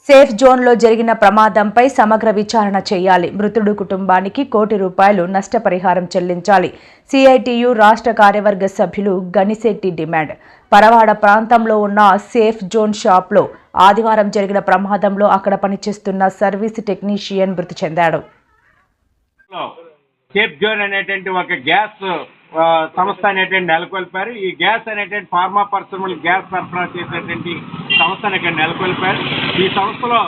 Safe జోన్లో జరిగిన ప్రమాదంపై సమగ్ర విచారణ చేయాలి. మృతుడు కుటుంబానికి ₹1 కోటి నష్టపరిహారం చెల్లించాలి. సిఐటియు రాష్ట్ర కార్యవర్గ సభ్యులు గనిశెట్టి డిమాండ్. పరవాడ ప్రాంతంలో ఉన్న సేఫ్ జోన్ షాప్లో ఆదివారం జరిగిన ప్రమాదంలో అక్కడ పనిచేస్తున్న సర్వీస్ టెక్నీషియన్ మృతి చెందాడు. సేఫ్ జోన్ అనేటువంటి ఒక గ్యాస్ సంస్థ అనేటువంటి నెలకొల్పారు. ఈ గ్యాస్ అనేటువంటి ఫార్మా పరిశ్రమలు గ్యాస్ సరఫరా చేసేటువంటి సంస్థను ఇక్కడ నెలకొల్పారు. ఈ సంస్థలో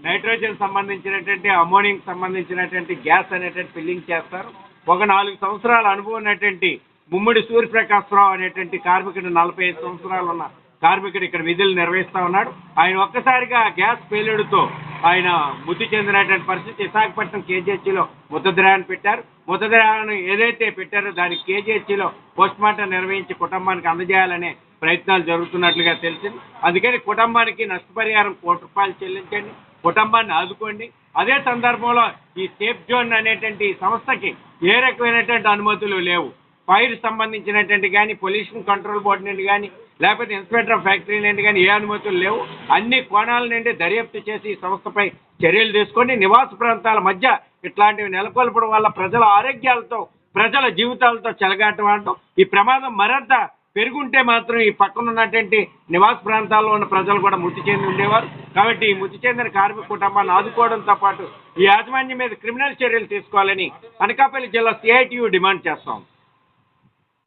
నైట్రోజన్ సంబంధించినటువంటి అమోనియాకి సంబంధించినటువంటి గ్యాస్ అనేటువంటి ఫిల్లింగ్ చేస్తారు. ఒక 4 సంవత్సరాల అనుభవం ఉన్నటువంటి ముమ్మడి సూర్యప్రకాశ్రావు అనేటువంటి కార్మికుడు 45 సంవత్సరాలు ఉన్న కార్మికుడు ఇక్కడ విధులు నిర్వహిస్తూ ఉన్నాడు. ఆయన ఒక్కసారిగా గ్యాస్ పేలుడుతో ఆయన మృతి చెందినటువంటి పరిస్థితి. విశాఖపట్నం కేజీహెచ్లో మృతదేహాన్ని పెట్టారు. మృతదేహాన్ని ఏదైతే పెట్టారో దానికి కేజీహెచ్లో పోస్ట్ మార్టం నిర్వహించి కుటుంబానికి అందజేయాలనే ప్రయత్నాలు జరుగుతున్నట్లుగా తెలిసింది. అందుకని కుటుంబానికి నష్టపరిహారం ₹1 కోటి చెల్లించండి, కుటుంబాన్ని ఆదుకోండి. అదే సందర్భంలో ఈ సేఫ్ జోన్ అనేటువంటి సంస్థకి ఏ రకమైనటువంటి అనుమతులు లేవు. ఫైర్ సంబంధించినటువంటి కానీ పొల్యూషన్ కంట్రోల్ బోర్డు నుండి కానీ లేకపోతే ఇన్స్పెక్టర్ ఆఫ్ ఫ్యాక్టరీ నుండి కానీ ఏ అనుమతులు లేవు. అన్ని కోణాల నుండి దర్యాప్తు చేసి ఈ సంస్థపై చర్యలు తీసుకొని నివాస ప్రాంతాల మధ్య ఇట్లాంటివి నెలకొల్పడం వల్ల ప్రజల ఆరోగ్యాలతో ప్రజల జీవితాలతో చెలగాటం ఈ ప్రమాదం మరింత పెరుగుంటే మాత్రం ఈ పక్కన ఉన్నటువంటి నివాస ప్రాంతాల్లో ఉన్న ప్రజలు కూడా మృతి చెంది ఉండేవారు. కాబట్టి ఈ మృతి చెందిన కార్మిక కుటుంబాన్ని ఆదుకోవడంతో పాటు ఈ యాజమాన్యం మీద క్రిమినల్ చర్యలు తీసుకోవాలని అనకాపల్లి జిల్లా సిఐటియు డిమాండ్ చేస్తాం.